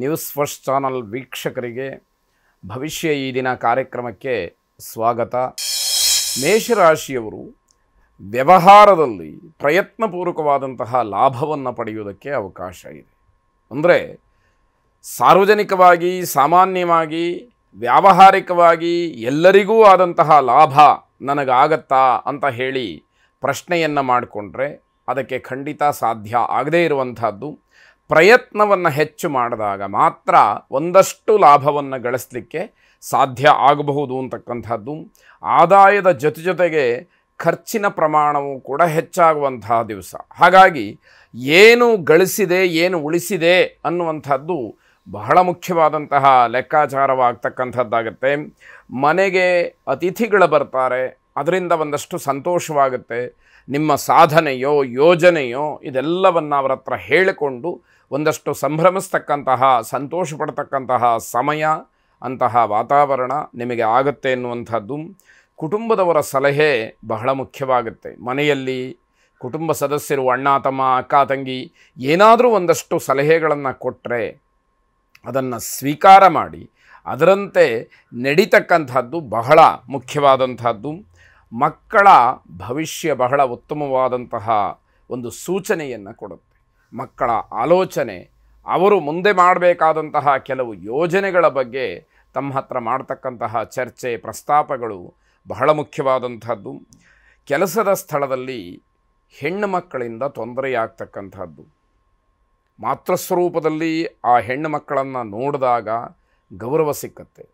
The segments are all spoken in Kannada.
ನ್ಯೂಸ್ ಫಸ್ಟ್ ಚಾನಲ್ ವೀಕ್ಷಕರಿಗೆ ಭವಿಷ್ಯ ಈ ದಿನ ಕಾರ್ಯಕ್ರಮಕ್ಕೆ ಸ್ವಾಗತ. ಮೇಷರಾಶಿಯವರು ವ್ಯವಹಾರದಲ್ಲಿ ಪ್ರಯತ್ನಪೂರ್ವಕವಾದಂತಹ ಲಾಭವನ್ನು ಪಡೆಯುವುದಕ್ಕೆ ಅವಕಾಶ ಇದೆ. ಅಂದರೆ ಸಾರ್ವಜನಿಕವಾಗಿ, ಸಾಮಾನ್ಯವಾಗಿ, ವ್ಯಾವಹಾರಿಕವಾಗಿ ಎಲ್ಲರಿಗೂ ಆದಂತಹ ಲಾಭ ನನಗಾಗತ್ತಾ ಅಂತ ಹೇಳಿ ಪ್ರಶ್ನೆಯನ್ನು ಮಾಡಿಕೊಂಡ್ರೆ ಅದಕ್ಕೆ ಖಂಡಿತ ಸಾಧ್ಯ ಆಗದೇ ಇರುವಂಥದ್ದು. ಪ್ರಯತ್ನವನ್ನು ಹೆಚ್ಚು ಮಾಡಿದಾಗ ಮಾತ್ರ ಒಂದಷ್ಟು ಲಾಭವನ್ನು ಗಳಿಸಲಿಕ್ಕೆ ಸಾಧ್ಯ ಆಗಬಹುದು ಅಂತಕ್ಕಂಥದ್ದು. ಆದಾಯದ ಜೊತೆಗೆ ಖರ್ಚಿನ ಪ್ರಮಾಣವು ಕೂಡ ಹೆಚ್ಚಾಗುವಂತಹ ದಿವಸ. ಹಾಗಾಗಿ ಏನು ಗಳಿಸಿದೆ, ಏನು ಉಳಿಸಿದೆ ಅನ್ನುವಂಥದ್ದು ಬಹಳ ಮುಖ್ಯವಾದಂತಹ ಲೆಕ್ಕಾಚಾರವಾಗ್ತಕ್ಕಂಥದ್ದಾಗತ್ತೆ. ಮನೆಗೆ ಅತಿಥಿಗಳು ಬರ್ತಾರೆ, ಅದರಿಂದ ಒಂದಷ್ಟು ಸಂತೋಷವಾಗುತ್ತೆ. ನಿಮ್ಮ ಸಾಧನೆಯೋ ಯೋಜನೆಯೋ ಇದೆಲ್ಲವನ್ನು ಅವರ ಹತ್ರ ಹೇಳಿಕೊಂಡು ಒಂದಷ್ಟು ಸಂಭ್ರಮಿಸ್ತಕ್ಕಂತಹ, ಸಂತೋಷ ಪಡ್ತಕ್ಕಂತಹ ಸಮಯ, ಅಂತಹ ವಾತಾವರಣ ನಿಮಗೆ ಆಗುತ್ತೆ ಎನ್ನುವಂಥದ್ದು. ಕುಟುಂಬದವರ ಸಲಹೆ ಬಹಳ ಮುಖ್ಯವಾಗುತ್ತೆ. ಮನೆಯಲ್ಲಿ ಕುಟುಂಬ ಸದಸ್ಯರು, ಅಣ್ಣ ತಮ್ಮ, ಅಕ್ಕ ತಂಗಿ ಏನಾದರೂ ಒಂದಷ್ಟು ಸಲಹೆಗಳನ್ನು ಕೊಟ್ಟರೆ ಅದನ್ನು ಸ್ವೀಕಾರ ಮಾಡಿ ಅದರಂತೆ ನಡೀತಕ್ಕಂಥದ್ದು ಬಹಳ ಮುಖ್ಯವಾದಂಥದ್ದು. ಮಕ್ಕಳ ಭವಿಷ್ಯ ಬಹಳ ಉತ್ತಮವಾದಂತಹ ಒಂದು ಸೂಚನೆಯನ್ನು ಕೊಡುತ್ತೆ. ಮಕ್ಕಳ ಆಲೋಚನೆ, ಅವರು ಮುಂದೆ ಮಾಡಬೇಕಾದಂತಹ ಕೆಲವು ಯೋಜನೆಗಳ ಬಗ್ಗೆ ತಮ್ಮ ಹತ್ರ ಮಾಡ್ತಕ್ಕಂತಹ ಚರ್ಚೆ, ಪ್ರಸ್ತಾಪಗಳು ಬಹಳ ಮುಖ್ಯವಾದಂಥದ್ದು. ಕೆಲಸದ ಸ್ಥಳದಲ್ಲಿ ಹೆಣ್ಣು ಮಕ್ಕಳಿಂದ ತೊಂದರೆಯಾಗ್ತಕ್ಕಂಥದ್ದು. ಮಾತೃಸ್ವರೂಪದಲ್ಲಿ ಆ ಹೆಣ್ಣು ಮಕ್ಕಳನ್ನು ನೋಡಿದಾಗ ಗೌರವ ಸಿಕ್ಕತ್ತೆ.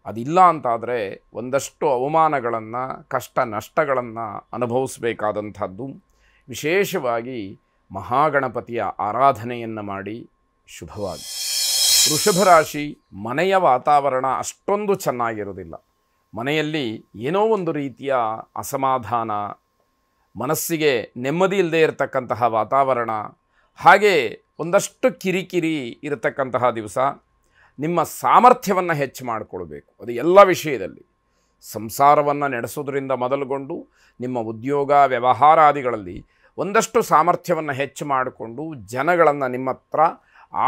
ಅದಿಲ್ಲ ಅಂತಾದರೆ ಒಂದಷ್ಟು ಅವಮಾನಗಳನ್ನು, ಕಷ್ಟ ನಷ್ಟಗಳನ್ನು ಅನುಭವಿಸಬೇಕಾದಂಥದ್ದು. ವಿಶೇಷವಾಗಿ ಮಹಾಗಣಪತಿಯ ಆರಾಧನೆಯನ್ನು ಮಾಡಿ ಶುಭವಾಗಿ. ವೃಷಭ ರಾಶಿ, ಮನೆಯ ವಾತಾವರಣ ಅಷ್ಟೊಂದು ಚೆನ್ನಾಗಿರೋದಿಲ್ಲ. ಮನೆಯಲ್ಲಿ ಏನೋ ಒಂದು ರೀತಿಯ ಅಸಮಾಧಾನ, ಮನಸ್ಸಿಗೆ ನೆಮ್ಮದಿ ಇಲ್ಲದೆ ಇರತಕ್ಕಂತಹ ವಾತಾವರಣ, ಹಾಗೆ ಒಂದಷ್ಟು ಕಿರಿಕಿರಿ ಇರತಕ್ಕಂತಹ ದಿವಸ. ನಿಮ್ಮ ಸಾಮರ್ಥ್ಯವನ್ನು ಹೆಚ್ಚು ಮಾಡಿಕೊಳ್ಬೇಕು. ಅದು ಎಲ್ಲ ವಿಷಯದಲ್ಲಿ. ಸಂಸಾರವನ್ನು ನಡೆಸೋದ್ರಿಂದ ಮೊದಲುಗೊಂಡು ನಿಮ್ಮ ಉದ್ಯೋಗ ವ್ಯವಹಾರಾದಿಗಳಲ್ಲಿ ಒಂದಷ್ಟು ಸಾಮರ್ಥ್ಯವನ್ನು ಹೆಚ್ಚು ಮಾಡಿಕೊಂಡು ಜನಗಳನ್ನು ನಿಮ್ಮ ಹತ್ರ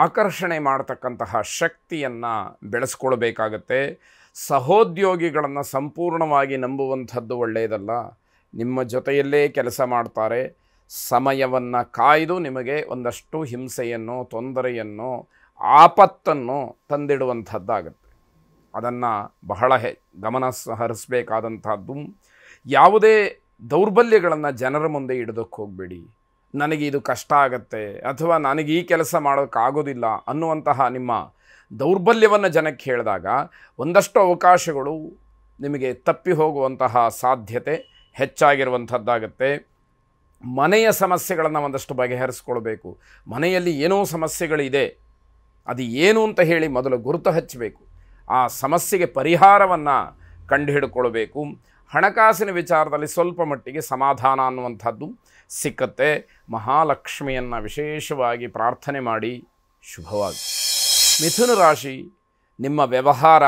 ಆಕರ್ಷಣೆ ಮಾಡ್ತಕ್ಕಂತಹ ಶಕ್ತಿಯನ್ನು ಬೆಳೆಸ್ಕೊಳ್ಬೇಕಾಗತ್ತೆ. ಸಹೋದ್ಯೋಗಿಗಳನ್ನು ಸಂಪೂರ್ಣವಾಗಿ ನಂಬುವಂಥದ್ದು ಒಳ್ಳೆಯದಲ್ಲ. ನಿಮ್ಮ ಜೊತೆಯಲ್ಲೇ ಕೆಲಸ ಮಾಡ್ತಾರೆ, ಸಮಯವನ್ನು ಕಾಯ್ದು ನಿಮಗೆ ಒಂದಷ್ಟು ಹಿಂಸೆಯನ್ನು, ತೊಂದರೆಯನ್ನು, ಆಪತ್ತನ್ನು ತಂದಿಡುವಂಥದ್ದಾಗತ್ತೆ. ಅದನ್ನು ಬಹಳ ಗಮನ ಹರಿಸಬೇಕಾದಂಥದ್ದು. ಯಾವುದೇ ದೌರ್ಬಲ್ಯಗಳನ್ನು ಜನರ ಮುಂದೆ ಇಡೋದಕ್ಕೆ ಹೋಗಬೇಡಿ. ನನಗೆ ಇದು ಕಷ್ಟ ಆಗತ್ತೆ ಅಥವಾ ನನಗೆ ಈ ಕೆಲಸ ಮಾಡೋಕ್ಕಾಗೋದಿಲ್ಲ ಅನ್ನುವಂತಹ ನಿಮ್ಮ ದೌರ್ಬಲ್ಯವನ್ನು ಜನಕ್ಕೆ ಹೇಳಿದಾಗ ಒಂದಷ್ಟು ಅವಕಾಶಗಳು ನಿಮಗೆ ತಪ್ಪಿ ಹೋಗುವಂತಹ ಸಾಧ್ಯತೆ ಹೆಚ್ಚಾಗಿರುವಂಥದ್ದಾಗತ್ತೆ. ಮನೆಯ ಸಮಸ್ಯೆಗಳನ್ನು ಒಂದಷ್ಟು ಬಗೆಹರಿಸ್ಕೊಳ್ಬೇಕು. ಮನೆಯಲ್ಲಿ ಏನೋ ಸಮಸ್ಯೆಗಳಿದೆ, ಅದು ಏನು ಅಂತ ಹೇಳಿ ಮೊದಲು ಗುರುತು ಹಚ್ಚಬೇಕು. ಆ ಸಮಸ್ಯೆಗೆ ಪರಿಹಾರವನ್ನು ಕಂಡುಹಿಡ್ಕೊಳ್ಬೇಕು. ಹಣಕಾಸಿನ ವಿಚಾರದಲ್ಲಿ ಸ್ವಲ್ಪ ಮಟ್ಟಿಗೆ ಸಮಾಧಾನ ಅನ್ನುವಂಥದ್ದು ಸಿಕ್ಕತ್ತೆ. ಮಹಾಲಕ್ಷ್ಮಿಯನ್ನು ವಿಶೇಷವಾಗಿ ಪ್ರಾರ್ಥನೆ ಮಾಡಿ ಶುಭವಾಗಿ. ಮಿಥುನ ರಾಶಿ, ನಿಮ್ಮ ವ್ಯವಹಾರ,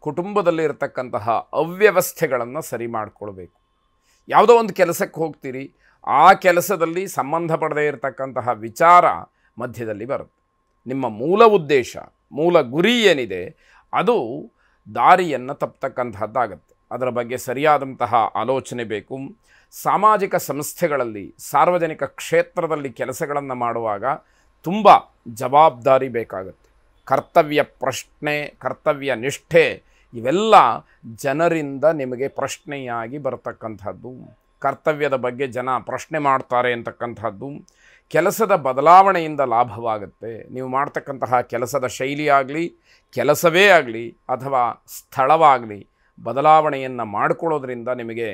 ಕುಟುಂಬದಲ್ಲಿ ಇರತಕ್ಕಂತಹ ಅವ್ಯವಸ್ಥೆಗಳನ್ನು ಸರಿ ಮಾಡಿಕೊಳ್ಬೇಕು. ಯಾವುದೋ ಒಂದು ಕೆಲಸಕ್ಕೆ ಹೋಗ್ತೀರಿ, ಆ ಕೆಲಸದಲ್ಲಿ ಸಂಬಂಧಪಡದೇ ಇರತಕ್ಕಂತಹ ವಿಚಾರ ಮಧ್ಯದಲ್ಲಿ ಬರುತ್ತೆ. ನಿಮ್ಮ ಮೂಲ ಉದ್ದೇಶ, ಮೂಲ ಗುರಿ ಏನಿದೆ ಅದು ದಾರಿಯನ್ನು ತಪ್ಪತಕ್ಕಂತಹದ್ದಾಗತ್ತೆ. ಅದರ ಬಗ್ಗೆ ಸರಿಯಾದಂತಹ ಆಲೋಚನೆ ಬೇಕು. ಸಾಮಾಜಿಕ ಸಂಸ್ಥೆಗಳಲ್ಲಿ, ಸಾರ್ವಜನಿಕ ಕ್ಷೇತ್ರದಲ್ಲಿ ಕೆಲಸಗಳನ್ನು ಮಾಡುವಾಗ ತುಂಬ ಜವಾಬ್ದಾರಿ ಬೇಕಾಗುತ್ತೆ. ಕರ್ತವ್ಯ ಪ್ರಶ್ನೆ, ಕರ್ತವ್ಯ ನಿಷ್ಠೆ ಇವೆಲ್ಲ ಜನರಿಂದ ನಿಮಗೆ ಪ್ರಶ್ನೆಯಾಗಿ ಬರತಕ್ಕಂಥದ್ದು. ಕರ್ತವ್ಯದ ಬಗ್ಗೆ ಜನ ಪ್ರಶ್ನೆ ಮಾಡ್ತಾರೆ ಅಂತಕ್ಕಂಥದ್ದು. ಕೆಲಸದ ಬದಲಾವಣೆಯಿಂದ ಲಾಭವಾಗುತ್ತೆ. ನೀವು ಮಾಡ್ತಕ್ಕಂತಹ ಕೆಲಸದ ಶೈಲಿಯಾಗಲಿ, ಕೆಲಸವೇ ಆಗಲಿ ಅಥವಾ ಸ್ಥಳವಾಗಲಿ ಬದಲಾವಣೆಯನ್ನು ಮಾಡಿಕೊಳ್ಳೋದ್ರಿಂದ ನಿಮಗೆ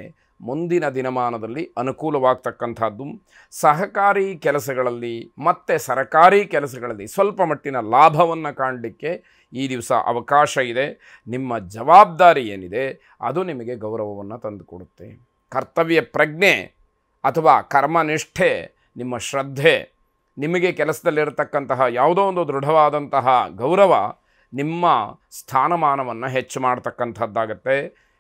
ಮುಂದಿನ ದಿನಮಾನದಲ್ಲಿ ಅನುಕೂಲವಾಗ್ತಕ್ಕಂಥದ್ದು. ಸಹಕಾರಿ ಕೆಲಸಗಳಲ್ಲಿ ಮತ್ತು ಸರಕಾರಿ ಕೆಲಸಗಳಲ್ಲಿ ಸ್ವಲ್ಪ ಮಟ್ಟಿನ ಲಾಭವನ್ನು ಕಾಣಲಿಕ್ಕೆ ಈ ದಿವಸ ಅವಕಾಶ ಇದೆ. ನಿಮ್ಮ ಜವಾಬ್ದಾರಿ ಏನಿದೆ ಅದು ನಿಮಗೆ ಗೌರವವನ್ನು ತಂದುಕೊಡುತ್ತೆ. ಕರ್ತವ್ಯ ಪ್ರಜ್ಞೆ ಅಥವಾ ಕರ್ಮನಿಷ್ಠೆ, ನಿಮ್ಮ ಶ್ರದ್ಧೆ, ನಿಮಗೆ ಕೆಲಸದಲ್ಲಿರತಕ್ಕಂತಹ ಯಾವುದೋ ಒಂದು ದೃಢವಾದಂತಹ ಗೌರವ ನಿಮ್ಮ ಸ್ಥಾನಮಾನವನ್ನು ಹೆಚ್ಚು ಮಾಡ್ತಕ್ಕಂಥದ್ದಾಗತ್ತೆ.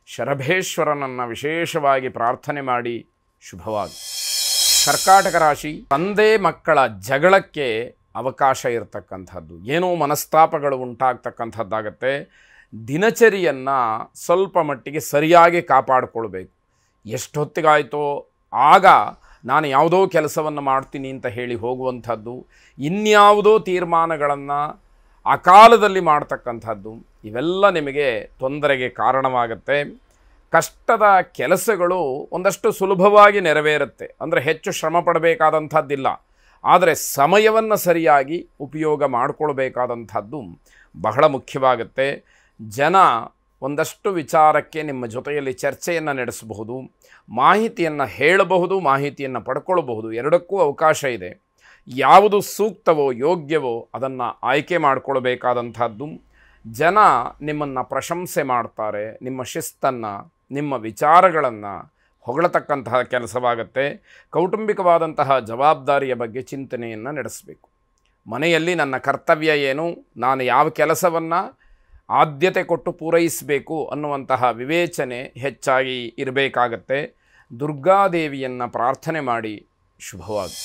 ಶರಭೇಶ್ವರನನ್ನು ವಿಶೇಷವಾಗಿ ಪ್ರಾರ್ಥನೆ ಮಾಡಿ ಶುಭವಾಗಿ. ಕರ್ಕಾಟಕ ರಾಶಿ, ತಂದೆ ಮಕ್ಕಳ ಜಗಳಕ್ಕೆ ಅವಕಾಶ ಇರತಕ್ಕಂಥದ್ದು, ಏನೋ ಮನಸ್ತಾಪಗಳು ಉಂಟಾಗ್ತಕ್ಕಂಥದ್ದಾಗತ್ತೆ. ದಿನಚರಿಯನ್ನು ಸ್ವಲ್ಪ ಮಟ್ಟಿಗೆ ಸರಿಯಾಗಿ ಕಾಪಾಡಿಕೊಳ್ಬೇಕು. ಎಷ್ಟೊತ್ತಿಗಾಯಿತೋ ಆಗ ನಾನು ಯಾವುದೋ ಕೆಲಸವನ್ನು ಮಾಡ್ತೀನಿ ಅಂತ ಹೇಳಿ ಹೋಗುವಂಥದ್ದು, ಇನ್ಯಾವುದೋ ತೀರ್ಮಾನಗಳನ್ನು ಅಕಾಲದಲ್ಲಿ ಮಾಡ್ತಕ್ಕಂಥದ್ದು, ಇವೆಲ್ಲ ನಿಮಗೆ ತೊಂದರೆಗೆ ಕಾರಣವಾಗುತ್ತೆ. ಕಷ್ಟದ ಕೆಲಸಗಳು ಒಂದಷ್ಟು ಸುಲಭವಾಗಿ ನೆರವೇರುತ್ತೆ, ಅಂದರೆ ಹೆಚ್ಚು ಶ್ರಮ ಪಡಬೇಕಾದಂಥದ್ದಿಲ್ಲ. ಆದರೆ ಸಮಯವನ್ನು ಸರಿಯಾಗಿ ಉಪಯೋಗ ಮಾಡಿಕೊಳ್ಬೇಕಾದಂಥದ್ದು ಬಹಳ ಮುಖ್ಯವಾಗುತ್ತೆ. ಜನ ಒಂದಷ್ಟು ವಿಚಾರಕ್ಕೆ ನಿಮ್ಮ ಜೊತೆಯಲ್ಲಿ ಚರ್ಚೆಯನ್ನು ನಡೆಸಬಹುದು, ಮಾಹಿತಿಯನ್ನು ಹೇಳಬಹುದು, ಮಾಹಿತಿಯನ್ನು ಪಡ್ಕೊಳ್ಬಹುದು. ಎರಡಕ್ಕೂ ಅವಕಾಶ ಇದೆ. ಯಾವುದು ಸೂಕ್ತವೋ ಯೋಗ್ಯವೋ ಅದನ್ನು ಆಯ್ಕೆ ಮಾಡಿಕೊಳ್ಬೇಕಾದಂಥದ್ದು. ಜನ ನಿಮ್ಮನ್ನು ಪ್ರಶಂಸೆ ಮಾಡ್ತಾರೆ, ನಿಮ್ಮ ಶಿಸ್ತನ್ನು, ನಿಮ್ಮ ವಿಚಾರಗಳನ್ನು ಹೊಗಳತಕ್ಕಂತಹ ಕೆಲಸವಾಗುತ್ತೆ. ಕೌಟುಂಬಿಕವಾದಂತಹ ಜವಾಬ್ದಾರಿಯ ಬಗ್ಗೆ ಚಿಂತನೆಯನ್ನು ನಡೆಸಬೇಕು. ಮನೆಯಲ್ಲಿ ನನ್ನ ಕರ್ತವ್ಯ ಏನು, ನಾನು ಯಾವ ಕೆಲಸವನ್ನು ಆದ್ಯತೆ ಕೊಟ್ಟು ಪೂರೈಸಬೇಕು ಅನ್ನುವಂತಹ ವಿವೇಚನೆ ಹೆಚ್ಚಾಗಿ ಇರಬೇಕಾಗತ್ತೆ. ದುರ್ಗಾದೇವಿಯನ್ನು ಪ್ರಾರ್ಥನೆ ಮಾಡಿ. ಶುಭವಾಗಿ.